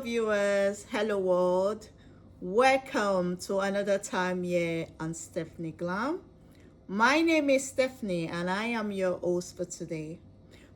Viewers, hello world. Welcome to another time here on Stephanie Glam. My name is Stephanie and I am your host for today.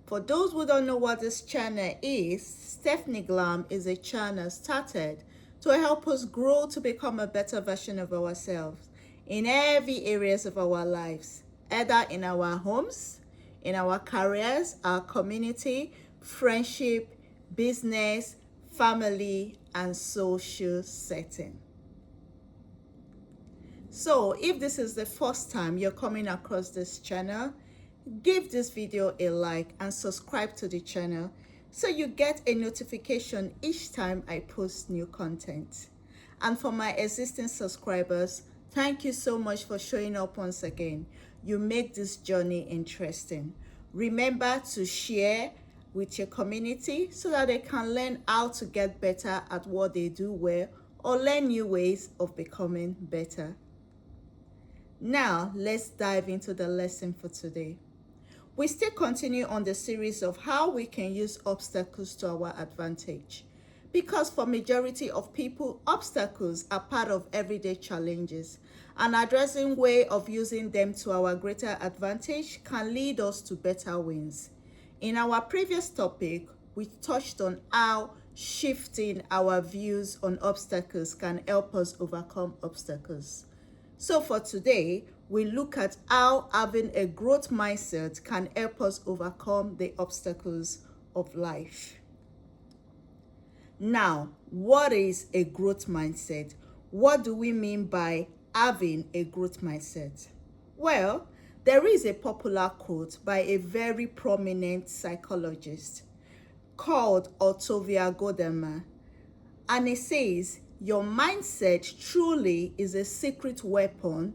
For those who don't know what this channel is, Stephanie Glam is a channel started to help us grow to become a better version of ourselves in every areas of our lives, either in our homes, in our careers, our community, friendship, business, family, and social setting. So if this is the first time you're coming across this channel, give this video a like and subscribe to the channel so you get a notification each time I post new content. And for my existing subscribers, thank you so much for showing up once again. You make this journey interesting. Remember to share with your community so that they can learn how to get better at what they do well or learn new ways of becoming better. Now, let's dive into the lesson for today. We still continue on the series of how we can use obstacles to our advantage. Because for majority of people, obstacles are part of everyday challenges, and addressing way of using them to our greater advantage can lead us to better wins. In our previous topic, we touched on how shifting our views on obstacles can help us overcome obstacles. So for today, we look at how having a growth mindset can help us overcome the obstacles of life. Now, what is a growth mindset? What do we mean by having a growth mindset? Well, there is a popular quote by a very prominent psychologist called Octavia Gadamer, and it says, your mindset truly is a secret weapon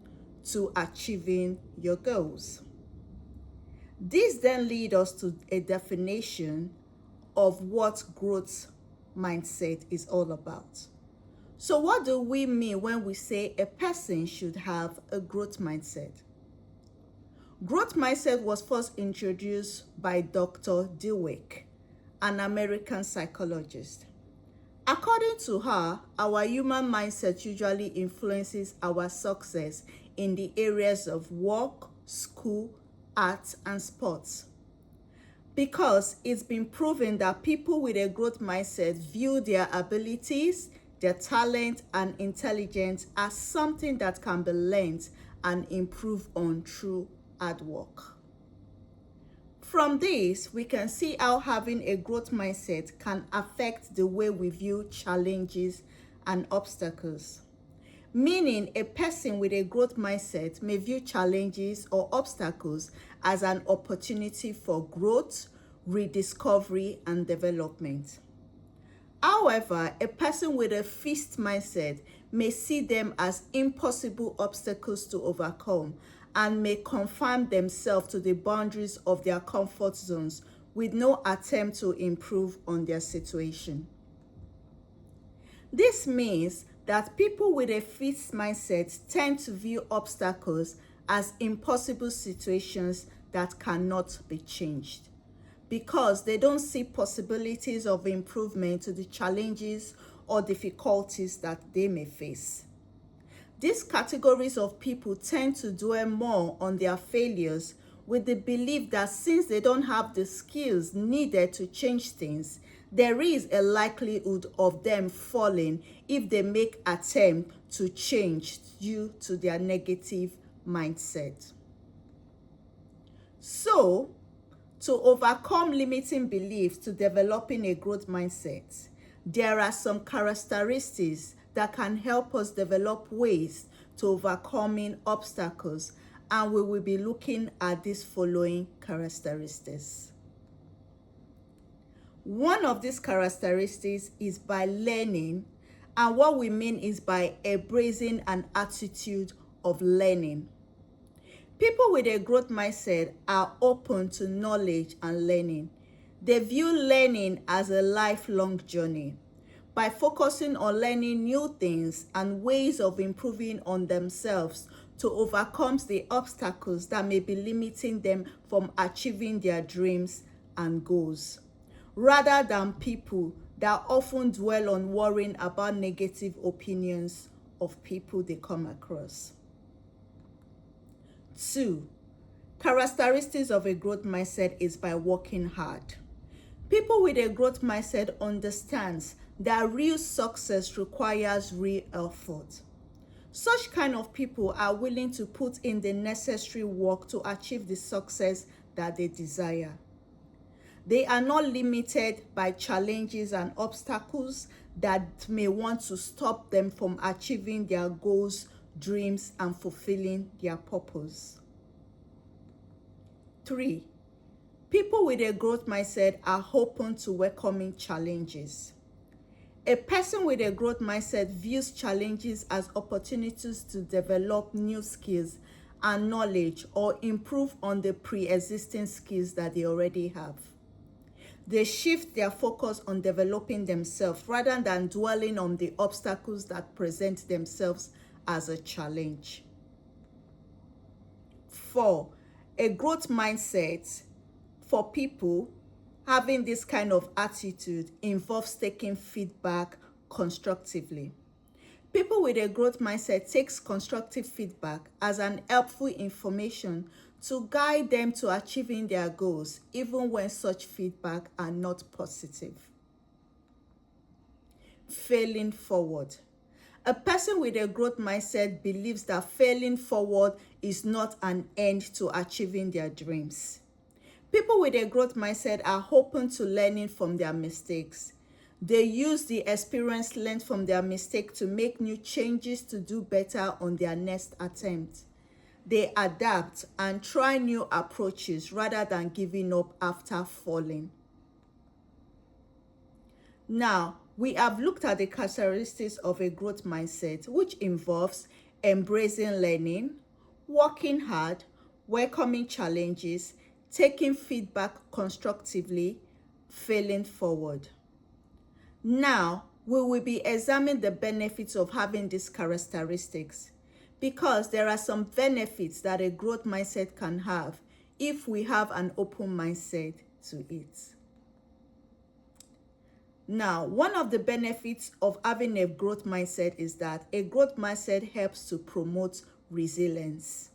to achieving your goals. This then leads us to a definition of what growth mindset is all about. So what do we mean when we say a person should have a growth mindset? Growth mindset was first introduced by Dr. Dweck, an American psychologist. According to her, our human mindset usually influences our success in the areas of work, school, art, and sports. Because it's been proven that people with a growth mindset view their abilities, their talent, and intelligence as something that can be learned and improved on through hard work. From this, we can see how having a growth mindset can affect the way we view challenges and obstacles. Meaning, a person with a growth mindset may view challenges or obstacles as an opportunity for growth, rediscovery, and development. However, a person with a fixed mindset may see them as impossible obstacles to overcome and may confine themselves to the boundaries of their comfort zones with no attempt to improve on their situation. This means that people with a fixed mindset tend to view obstacles as impossible situations that cannot be changed, because they don't see possibilities of improvement to the challenges or difficulties that they may face. These categories of people tend to dwell more on their failures with the belief that since they don't have the skills needed to change things, there is a likelihood of them falling if they make attempt to change due to their negative mindset. So, to overcome limiting beliefs to developing a growth mindset, there are some characteristics that can help us develop ways to overcoming obstacles, and we will be looking at these following characteristics. One of these characteristics is by learning, and what we mean is by embracing an attitude of learning. People with a growth mindset are open to knowledge and learning. They view learning as a lifelong journey. By focusing on learning new things and ways of improving on themselves to overcome the obstacles that may be limiting them from achieving their dreams and goals, rather than people that often dwell on worrying about negative opinions of people they come across. 2. Characteristics of a growth mindset is by working hard. People with a growth mindset understands that real success requires real effort. Such kind of people are willing to put in the necessary work to achieve the success that they desire. They are not limited by challenges and obstacles that may want to stop them from achieving their goals, dreams, and fulfilling their purpose. 3. People with a growth mindset are open to welcoming challenges. A person with a growth mindset views challenges as opportunities to develop new skills and knowledge or improve on the pre-existing skills that they already have. They shift their focus on developing themselves rather than dwelling on the obstacles that present themselves as a challenge. 4. A growth mindset for people having this kind of attitude involves taking feedback constructively. People with a growth mindset takes constructive feedback as an helpful information to guide them to achieving their goals, even when such feedback are not positive. Failing forward. A person with a growth mindset believes that failing forward is not an end to achieving their dreams. People with a growth mindset are open to learning from their mistakes. They use the experience learned from their mistake to make new changes to do better on their next attempt. They adapt and try new approaches rather than giving up after falling. Now, we have looked at the characteristics of a growth mindset, which involves embracing learning, working hard, welcoming challenges, taking feedback constructively, failing forward. Now, we will be examining the benefits of having these characteristics, because there are some benefits that a growth mindset can have if we have an open mindset to it. Now, one of the benefits of having a growth mindset is that a growth mindset helps to promote resilience.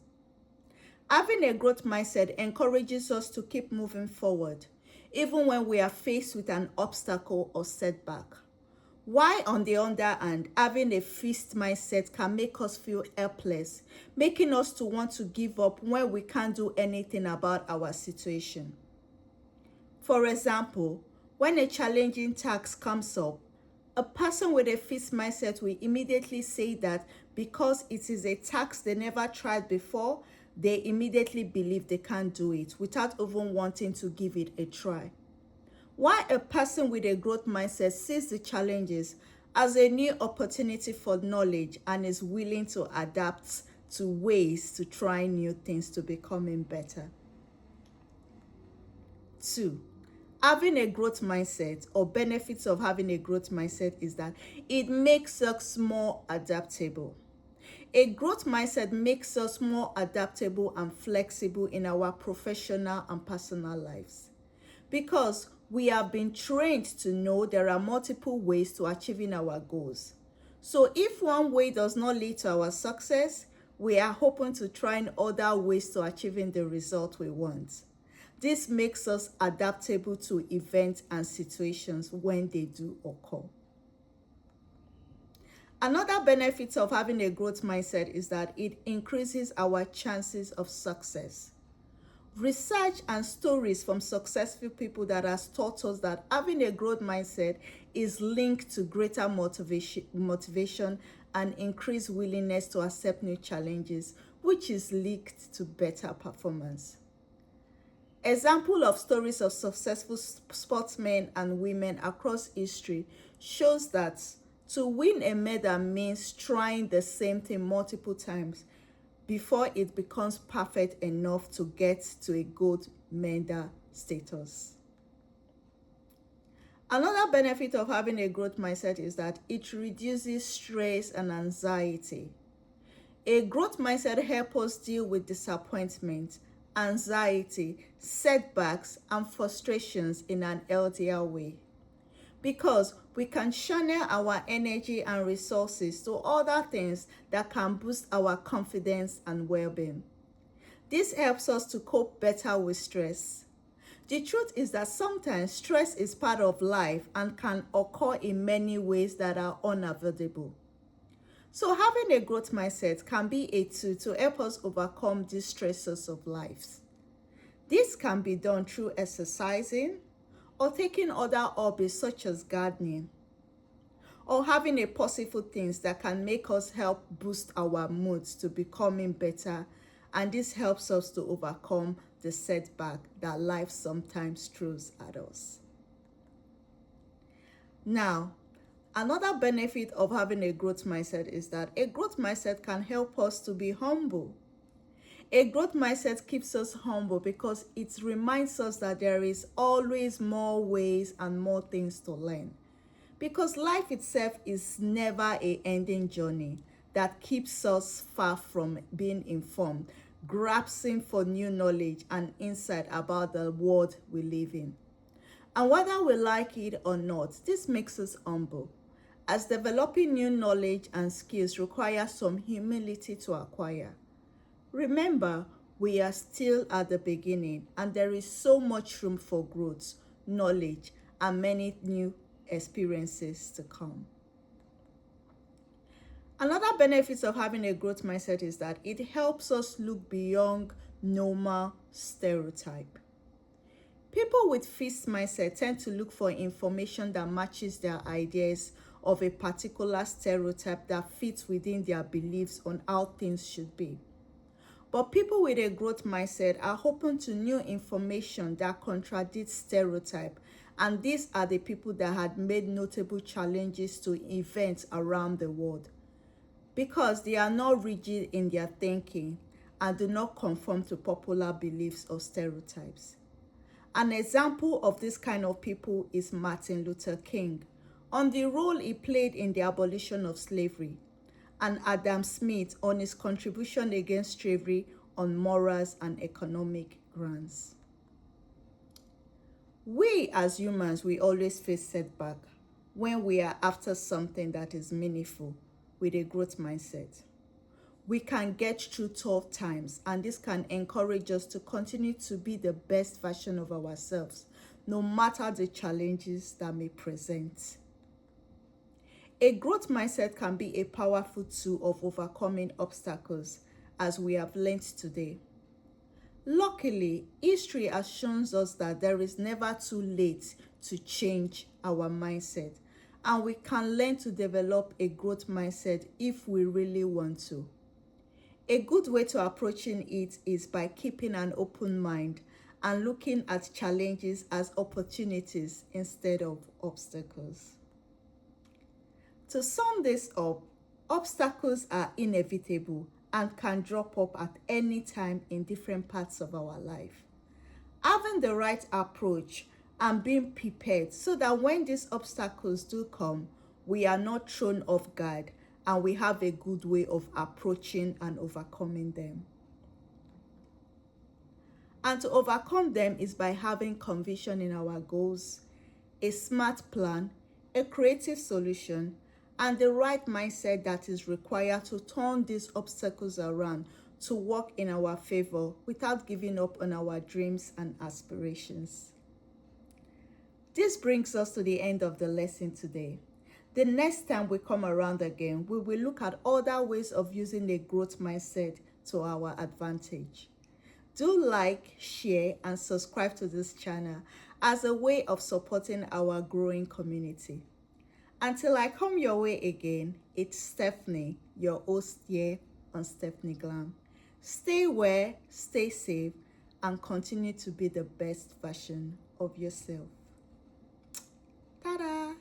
Having a growth mindset encourages us to keep moving forward, even when we are faced with an obstacle or setback. While on the other hand, having a fixed mindset can make us feel helpless, making us to want to give up when we can't do anything about our situation. For example, when a challenging task comes up, a person with a fixed mindset will immediately say that because it is a task they never tried before, they immediately believe they can't do it without even wanting to give it a try. While a person with a growth mindset sees the challenges as a new opportunity for knowledge and is willing to adapt to ways to try new things to becoming better. 2. Having a growth mindset, or benefits of having a growth mindset, is that it makes us more adaptable. A growth mindset makes us more adaptable and flexible in our professional and personal lives, because we have been trained to know there are multiple ways to achieving our goals. So if one way does not lead to our success, we are open to trying other ways to achieving the result we want. This makes us adaptable to events and situations when they do occur. Another benefit of having a growth mindset is that it increases our chances of success. Research and stories from successful people that has taught us that having a growth mindset is linked to greater motivation and increased willingness to accept new challenges, which is linked to better performance. Example of stories of successful sportsmen and women across history shows that to win a medal means trying the same thing multiple times before it becomes perfect enough to get to a gold medal status. Another benefit of having a growth mindset is that it reduces stress and anxiety. A growth mindset helps us deal with disappointment, anxiety, setbacks, and frustrations in an healthier way. because we can channel our energy and resources to other things that can boost our confidence and well-being. This helps us to cope better with stress. The truth is that sometimes stress is part of life and can occur in many ways that are unavoidable. So having a growth mindset can be a tool to help us overcome these stresses of life. This can be done through exercising or taking other hobbies such as gardening, or having a positive things that can make us help boost our moods to becoming better, and this helps us to overcome the setback that life sometimes throws at us. Now, another benefit of having a growth mindset is that a growth mindset can help us to be humble. A growth mindset keeps us humble because it reminds us that there is always more ways and more things to learn. Because life itself is never an ending journey that keeps us far from being informed, grasping for new knowledge and insight about the world we live in. And whether we like it or not, this makes us humble, as developing new knowledge and skills requires some humility to acquire. Remember, we are still at the beginning, and there is so much room for growth, knowledge, and many new experiences to come. Another benefit of having a growth mindset is that it helps us look beyond normal stereotype. People with fixed mindset tend to look for information that matches their ideas of a particular stereotype that fits within their beliefs on how things should be. But people with a growth mindset are open to new information that contradicts stereotype, and these are the people that had made notable challenges to events around the world, because they are not rigid in their thinking and do not conform to popular beliefs or stereotypes. An example of this kind of people is Martin Luther King, on the role he played in the abolition of slavery, and Adam Smith on his contribution against slavery on morals and economic grounds. We as humans, we always face setback when we are after something that is meaningful with a growth mindset. We can get through tough times, and this can encourage us to continue to be the best version of ourselves, no matter the challenges that may present. A growth mindset can be a powerful tool of overcoming obstacles, as we have learned today. Luckily, history has shown us that there is never too late to change our mindset, and we can learn to develop a growth mindset if we really want to. A good way to approaching it is by keeping an open mind and looking at challenges as opportunities instead of obstacles. To sum this up, obstacles are inevitable and can drop up at any time in different parts of our life. Having the right approach and being prepared so that when these obstacles do come, we are not thrown off guard and we have a good way of approaching and overcoming them. And to overcome them is by having conviction in our goals, a smart plan, a creative solution, and the right mindset that is required to turn these obstacles around to work in our favor without giving up on our dreams and aspirations. This brings us to the end of the lesson today. The next time we come around again, we will look at other ways of using a growth mindset to our advantage. Do like, share, and subscribe to this channel as a way of supporting our growing community. Until I come your way again, it's Stephanie, your host here on Stephanie Glam. Stay well, stay safe, and continue to be the best version of yourself. Ta-da!